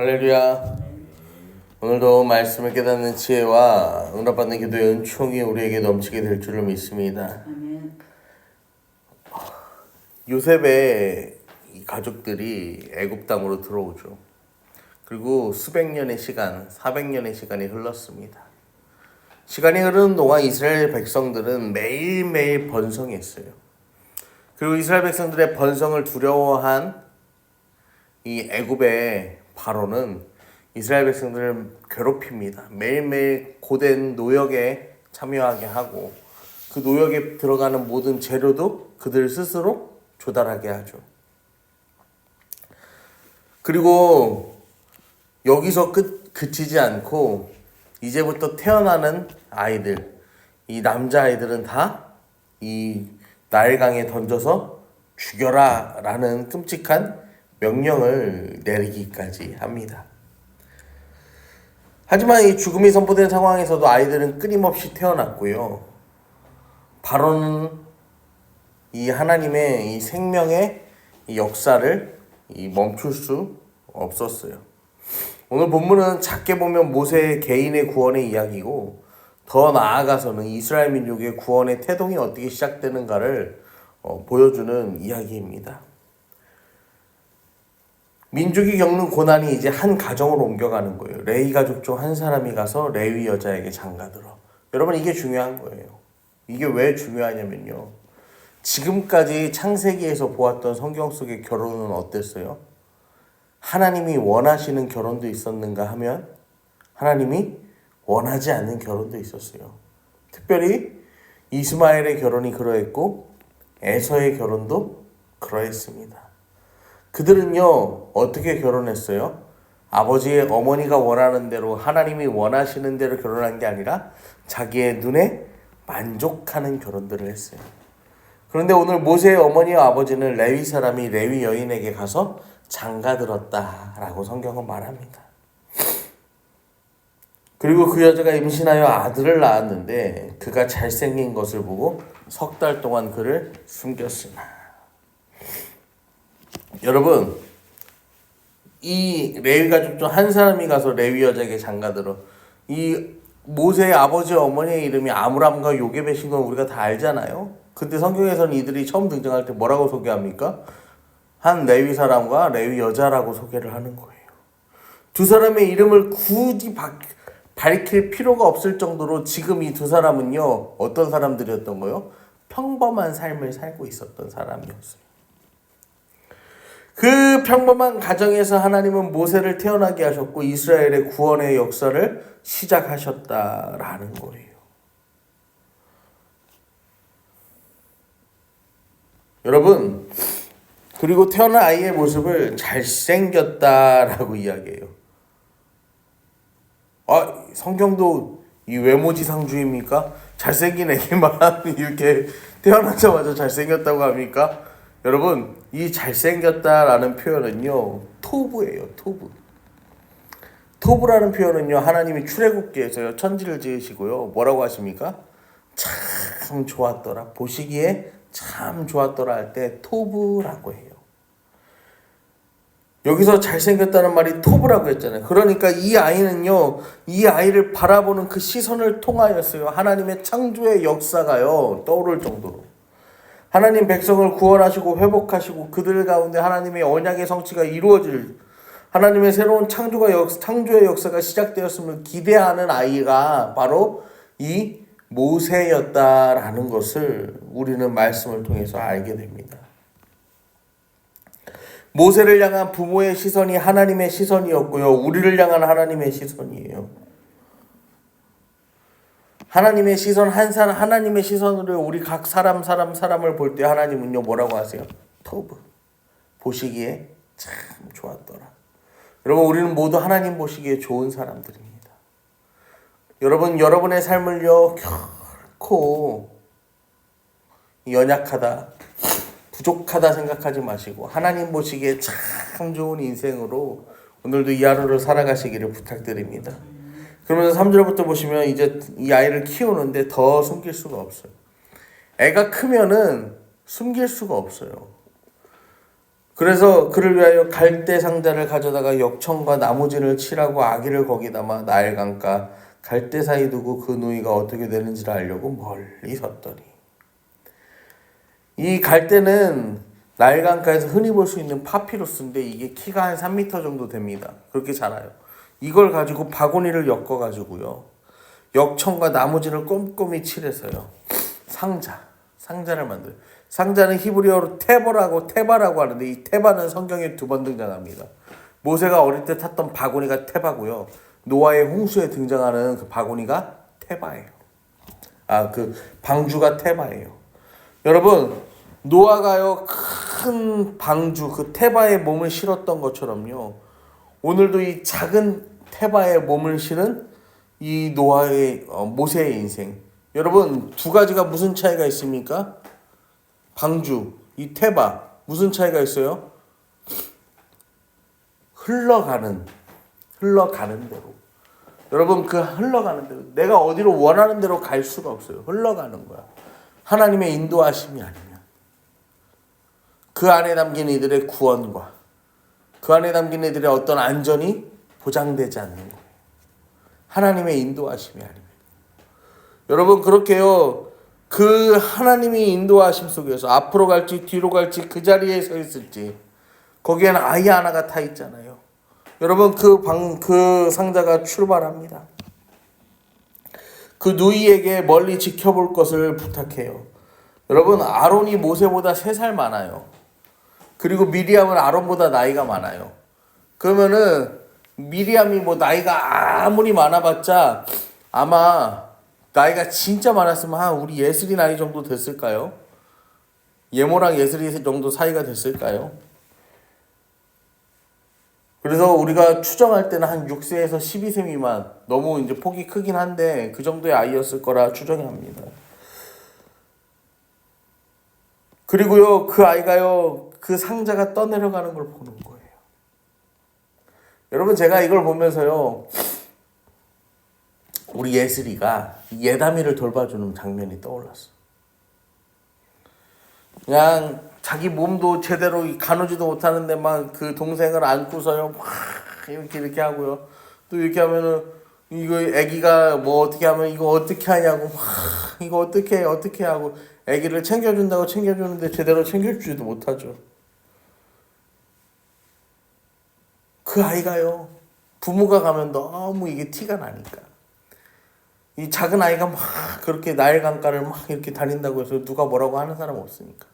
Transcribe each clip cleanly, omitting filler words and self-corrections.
할렐루야. 오늘도 말씀을 깨닫는 지혜와 응답받는 기도의 은총이 우리에게 넘치게 될 줄을 믿습니다. 요셉의 이 가족들이 애굽 땅으로 들어오죠. 그리고 수백 년의 시간, 400년의 시간이 흘렀습니다. 시간이 흐르는 동안 이스라엘 백성들은 매일매일 번성했어요. 그리고 이스라엘 백성들의 번성을 두려워한 이 애굽의 바로는 이스라엘 백성들을 괴롭힙니다. 매일매일 고된 노역에 참여하게 하고 그 노역에 들어가는 모든 재료도 그들 스스로 조달하게 하죠. 그리고 여기서 그치지 않고 이제부터 태어나는 아이들, 이 남자아이들은 다 이 나일강에 던져서 죽여라 라는 끔찍한 명령을 내리기까지 합니다. 하지만 이 죽음이 선포된 상황에서도 아이들은 끊임없이 태어났고요. 바로는 이 하나님의 이 생명의 이 역사를 멈출 수 없었어요. 오늘 본문은 작게 보면 모세의 개인의 구원의 이야기고 더 나아가서는 이스라엘 민족의 구원의 태동이 어떻게 시작되는가를 보여주는 이야기입니다. 민족이 겪는 고난이 이제 한 가정으로 옮겨가는 거예요. 레위 가족 중 한 사람이 가서 레위 여자에게 장가들어. 여러분, 이게 중요한 거예요. 이게 왜 중요하냐면요, 지금까지 창세기에서 보았던 성경 속의 결혼은 어땠어요? 하나님이 원하시는 결혼도 있었는가 하면 하나님이 원하지 않는 결혼도 있었어요. 특별히 이스마엘의 결혼이 그러했고 에서의 결혼도 그러했습니다. 그들은요, 어떻게 결혼했어요? 아버지의 어머니가 원하는 대로, 하나님이 원하시는 대로 결혼한 게 아니라 자기의 눈에 만족하는 결혼들을 했어요. 그런데 오늘 모세의 어머니와 아버지는 레위 사람이 레위 여인에게 가서 장가들었다라고 성경은 말합니다. 그리고 그 여자가 임신하여 아들을 낳았는데 그가 잘생긴 것을 보고 석 달 동안 그를 숨겼으나. 여러분, 이 레위 가족 중 한 사람이 가서 레위 여자에게 장가들어. 이 모세의 아버지 어머니의 이름이 아므람과 요게벳인 건 우리가 다 알잖아요. 근데 성경에서는 이들이 처음 등장할 때 뭐라고 소개합니까? 한 레위 사람과 레위 여자라고 소개를 하는 거예요. 두 사람의 이름을 굳이 밝힐 필요가 없을 정도로 지금 이 두 사람은요, 어떤 사람들이었던 거예요? 평범한 삶을 살고 있었던 사람이었어요. 그 평범한 가정에서 하나님은 모세를 태어나게 하셨고 이스라엘의 구원의 역사를 시작하셨다라는 거예요. 여러분, 그리고 태어난 아이의 모습을 잘생겼다라고 이야기해요. 성경도 이 외모지상주의입니까? 잘생긴 애기만 이렇게 태어나자마자 잘생겼다고 합니까? 여러분, 이 잘생겼다라는 표현은요, 토부예요. 토부라는 표현은요, 하나님이 출애굽기에서요, 천지를 지으시고요, 뭐라고 하십니까? 참 좋았더라, 보시기에 참 좋았더라 할 때 토부라고 해요. 여기서 잘생겼다는 말이 토부라고 했잖아요. 그러니까 이 아이는요, 이 아이를 바라보는 그 시선을 통하였어요, 하나님의 창조의 역사가요, 떠오를 정도로. 하나님 백성을 구원하시고 회복하시고 그들 가운데 하나님의 언약의 성취가 이루어질, 하나님의 새로운 창조의 역사가 시작되었음을 기대하는 아이가 바로 이 모세였다라는 것을 우리는 말씀을 통해서 알게 됩니다. 모세를 향한 부모의 시선이 하나님의 시선이었고요, 우리를 향한 하나님의 시선이에요. 하나님의 시선, 하나님의 시선으로 우리 각 사람을 볼 때 하나님은요, 뭐라고 하세요? 토브. 보시기에 참 좋았더라. 여러분, 우리는 모두 하나님 보시기에 좋은 사람들입니다. 여러분, 여러분의 삶을요, 결코 연약하다, 부족하다 생각하지 마시고 하나님 보시기에 참 좋은 인생으로 오늘도 이 하루를 살아가시기를 부탁드립니다. 그러면서 3절부터 보시면 이제 이 아이를 키우는데 더 숨길 수가 없어요. 애가 크면은 숨길 수가 없어요. 그래서 그를 위하여 갈대 상자를 가져다가 역청과 나무진을 칠하고 아기를 거기 담아 나일 강가 갈대 사이 두고 그 누이가 어떻게 되는지를 알려고 멀리 섰더니 이 갈대는 나일 강가에서 흔히 볼 수 있는 파피루스인데 이게 키가 한 3m 정도 됩니다. 그렇게 자라요. 이걸 가지고 바구니를 엮어가지고요. 역청과 나무진을 꼼꼼히 칠해서요. 상자를 만들어요. 상자는 히브리어로 테바라고 하는데 이 테바는 성경에 2번 등장합니다. 모세가 어릴 때 탔던 바구니가 테바고요. 노아의 홍수에 등장하는 그 바구니가 테바예요. 그 방주가 테바예요. 여러분, 노아가요 큰 방주 그 테바에 몸을 실었던 것처럼요. 오늘도 이 작은 테바에 몸을 실은 이 모세의 인생. 여러분, 2가지가 무슨 차이가 있습니까? 방주, 이 테바 무슨 차이가 있어요? 흘러가는 대로. 여러분, 그 흘러가는 대로 내가 어디로 원하는 대로 갈 수가 없어요. 흘러가는 거야. 하나님의 인도하심이 아니면 그 안에 담긴 이들의 구원과 그 안에 담긴 이들의 어떤 안전이 보장되지 않는 거예요. 하나님의 인도하심이 아니면. 여러분, 그렇게요. 그 하나님의 인도하심 속에서 앞으로 갈지 뒤로 갈지 그 자리에 서 있을지 거기에는 아이 하나가 타 있잖아요. 여러분, 그 상자가 출발합니다. 그 누이에게 멀리 지켜볼 것을 부탁해요. 여러분, 아론이 모세보다 3살 많아요. 그리고 미리암은 아론보다 나이가 많아요. 그러면은 미리암이 나이가 아무리 많아봤자 아마 나이가 진짜 많았으면 우리 예슬이 나이 정도 됐을까요? 예모랑 예슬이 정도 사이가 됐을까요? 그래서 우리가 추정할 때는 한 6세에서 12세 미만, 너무 이제 폭이 크긴 한데 그 정도의 아이였을 거라 추정이 합니다. 그리고요, 그 아이가요, 그 상자가 떠내려가는 걸 보는 거예요. 여러분, 제가 이걸 보면서요, 우리 예슬이가 예담이를 돌봐주는 장면이 떠올랐어. 그냥 자기 몸도 제대로 가누지도 못하는데 막 그 동생을 안고서요, 막 이렇게 하고요. 또 이렇게 하면은 이거 애기가 어떻게 하면 이거 어떻게 하냐고 막 이거 어떻게 하고 애기를 챙겨준다고 챙겨주는데 제대로 챙겨주지도 못하죠. 그 아이가요, 부모가 가면 너무 이게 티가 나니까. 이 작은 아이가 막 그렇게 나일 강가를 막 이렇게 다닌다고 해서 누가 뭐라고 하는 사람 없으니까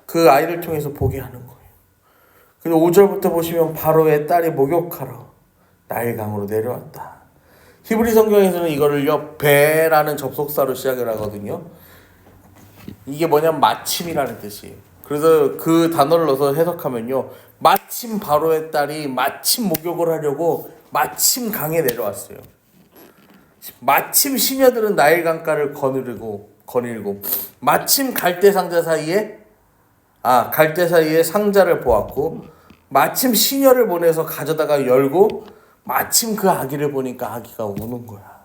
그 아이를 통해서 보게 하는 거예요. 그리고 5절부터 보시면 바로의 딸이 목욕하러 나일 강으로 내려왔다. 히브리 성경에서는 이거를요 배라는 접속사로 시작을 하거든요. 이게 뭐냐면 마침이라는 뜻이에요. 그래서 그 단어를 넣어서 해석하면요, 마침 바로의 딸이 마침 목욕을 하려고 마침 강에 내려왔어요. 마침 시녀들은 나일 강가를 거닐고 마침 갈대 사이에 상자를 보았고 마침 시녀를 보내서 가져다가 열고 마침 그 아기를 보니까 아기가 우는 거야.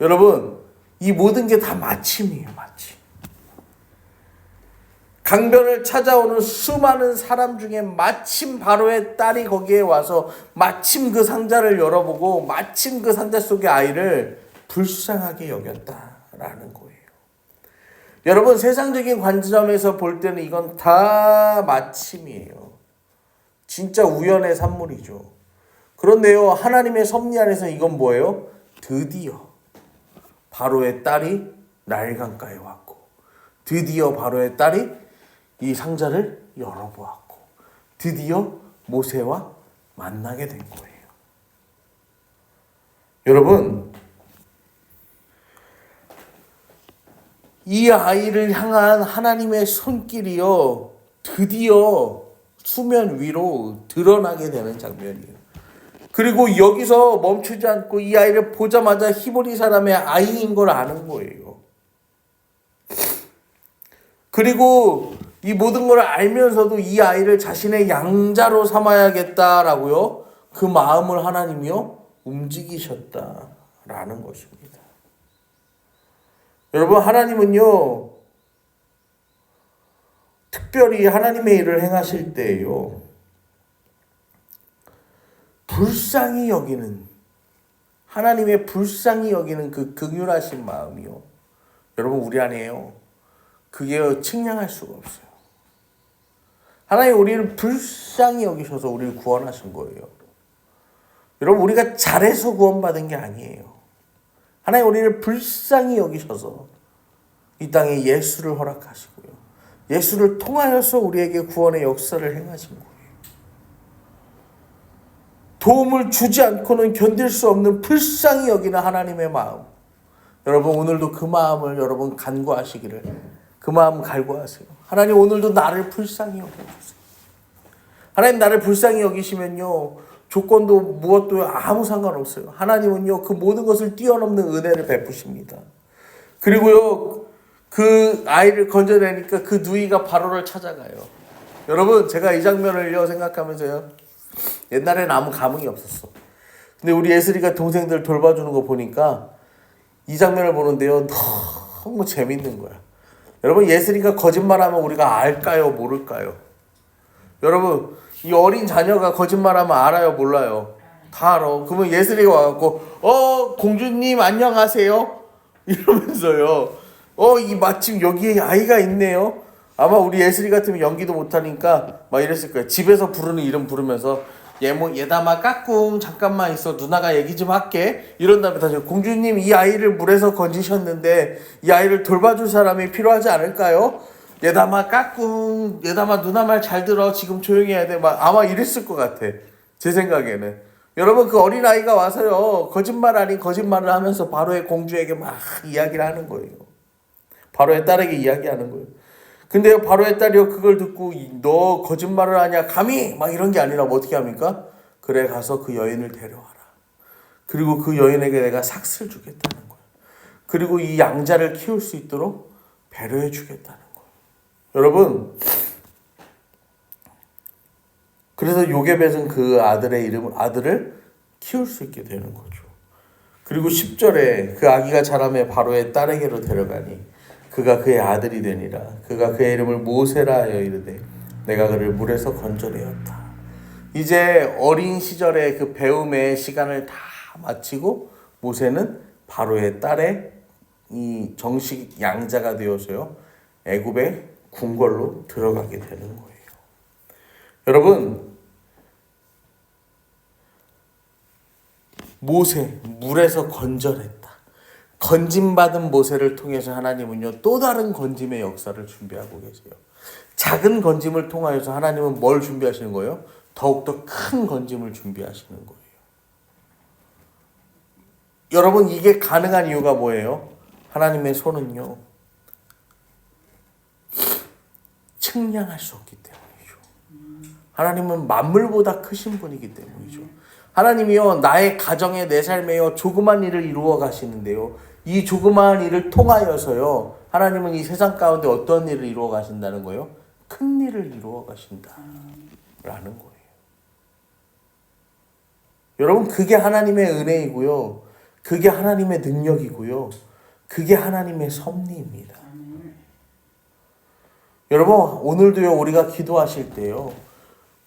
여러분, 이 모든 게 다 마침이에요. 마침. 강변을 찾아오는 수많은 사람 중에 마침 바로의 딸이 거기에 와서 마침 그 상자를 열어보고 마침 그 상자 속의 아이를 불쌍하게 여겼다라는 거예요. 여러분, 세상적인 관점에서 볼 때는 이건 다 마침이에요. 진짜 우연의 산물이죠. 그런데요, 하나님의 섭리 안에서 이건 뭐예요? 드디어 바로의 딸이 나일 강가에 왔고 드디어 바로의 딸이 이 상자를 열어보았고 드디어 모세와 만나게 된 거예요. 여러분, 이 아이를 향한 하나님의 손길이요 드디어 수면 위로 드러나게 되는 장면이에요. 그리고 여기서 멈추지 않고 이 아이를 보자마자 히브리 사람의 아이인 걸 아는 거예요. 그리고 이 모든 걸 알면서도 이 아이를 자신의 양자로 삼아야겠다라고요, 그 마음을 하나님이요 움직이셨다라는 것입니다. 여러분, 하나님은요 특별히 하나님의 일을 행하실 때에요, 불쌍히 여기는, 하나님의 불쌍히 여기는 그 긍휼하신 마음이요, 여러분 우리 안에요, 그게 측량할 수가 없어요. 하나님 우리를 불쌍히 여기셔서 우리를 구원하신 거예요. 여러분 우리가 잘해서 구원받은 게 아니에요. 하나님 우리를 불쌍히 여기셔서 이 땅에 예수를 허락하시고요, 예수를 통하여서 우리에게 구원의 역사를 행하신 거예요. 도움을 주지 않고는 견딜 수 없는 불쌍히 여기는 하나님의 마음. 여러분 오늘도 그 마음을 여러분 간구하시기를, 그 마음 간구하세요. 하나님 오늘도 나를 불쌍히 여겨주세요. 하나님 나를 불쌍히 여기시면요, 조건도 무엇도 아무 상관없어요. 하나님은요 그 모든 것을 뛰어넘는 은혜를 베푸십니다. 그리고요 그 아이를 건져내니까 그 누이가 바로를 찾아가요. 여러분 제가 이 장면을요 생각하면서요, 옛날에는 아무 감흥이 없었어. 근데 우리 예슬이가 동생들 돌봐주는 거 보니까 이 장면을 보는데요, 너무 재밌는 거야. 여러분 예슬이가 거짓말하면 우리가 알까요, 모를까요? 여러분 이 어린 자녀가 거짓말하면 알아요, 몰라요? 다 알아. 그러면 예슬이가 와갖고 공주님 안녕하세요 이러면서요, 이 마침 여기에 아이가 있네요. 아마 우리 예슬이 같으면 연기도 못하니까 막 이랬을 거예요. 집에서 부르는 이름 부르면서 예담아 까꿍 잠깐만 있어, 누나가 얘기 좀 할게, 이런 다음에 다시 공주님 이 아이를 물에서 건지셨는데 이 아이를 돌봐줄 사람이 필요하지 않을까요? 예담아 까꿍, 예담아 누나 말 잘 들어, 지금 조용히 해야 돼, 막 아마 이랬을 것 같아, 제 생각에는. 여러분 그 어린아이가 와서요 거짓말 아닌 거짓말을 하면서 바로의 공주에게 막 이야기를 하는 거예요. 바로의 딸에게 이야기하는 거예요. 근데 바로의 딸이요 그걸 듣고 너 거짓말을 하냐 감히 막 이런 게 아니라 뭐 어떻게 합니까? 그래 가서 그 여인을 데려와라. 그리고 그 여인에게 내가 삭슬 주겠다는 거예요. 그리고 이 양자를 키울 수 있도록 배려해 주겠다는 거예요. 여러분 그래서 요게벳은 그 아들을 키울 수 있게 되는 거죠. 그리고 10절에 그 아기가 자라매 바로의 딸에게로 데려가니 그가 그의 아들이 되니라. 그가 그의 이름을 모세라 하여 이르되 내가 그를 물에서 건져내었다. 이제 어린 시절의 그 배움의 시간을 다 마치고 모세는 바로의 딸의 이 정식 양자가 되어서요 애굽의 궁궐로 들어가게 되는 거예요. 여러분 모세 물에서 건져냈다. 건짐받은 모세를 통해서 하나님은요 또 다른 건짐의 역사를 준비하고 계세요. 작은 건짐을 통하여서 하나님은 뭘 준비하시는 거예요? 더욱더 큰 건짐을 준비하시는 거예요. 여러분 이게 가능한 이유가 뭐예요? 하나님의 손은요 측량할 수 없기 때문이죠. 하나님은 만물보다 크신 분이기 때문이죠. 하나님이요 나의 가정에 내 삶에요 조그만 일을 이루어 가시는데요, 이 조그마한 일을 통하여서요 하나님은 이 세상 가운데 어떤 일을 이루어 가신다는 거예요? 큰 일을 이루어 가신다라는 거예요. 여러분 그게 하나님의 은혜이고요, 그게 하나님의 능력이고요, 그게 하나님의 섭리입니다. 여러분 오늘도요 우리가 기도하실 때요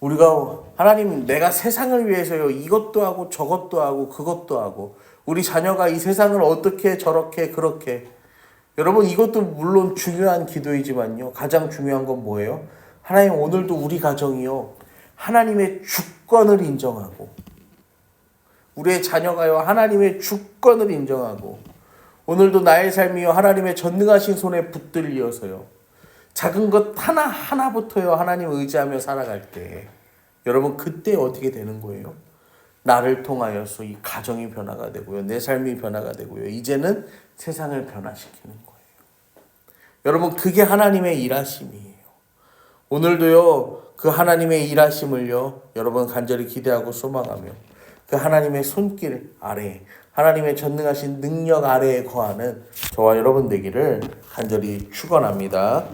우리가 하나님 내가 세상을 위해서요 이것도 하고 저것도 하고 그것도 하고, 우리 자녀가 이 세상을 어떻게 저렇게 그렇게, 여러분 이것도 물론 중요한 기도이지만요 가장 중요한 건 뭐예요? 하나님 오늘도 우리 가정이요 하나님의 주권을 인정하고, 우리의 자녀가요 하나님의 주권을 인정하고, 오늘도 나의 삶이요 하나님의 전능하신 손에 붙들려서요 작은 것 하나부터요 하나님 의지하며 살아갈 때 여러분 그때 어떻게 되는 거예요? 나를 통하여서 이 가정이 변화가 되고요, 내 삶이 변화가 되고요, 이제는 세상을 변화시키는 거예요. 여러분 그게 하나님의 일하심이에요. 오늘도요 그 하나님의 일하심을요 여러분 간절히 기대하고 소망하며 그 하나님의 손길 아래, 하나님의 전능하신 능력 아래에 거하는 저와 여러분 되기를 간절히 축원합니다.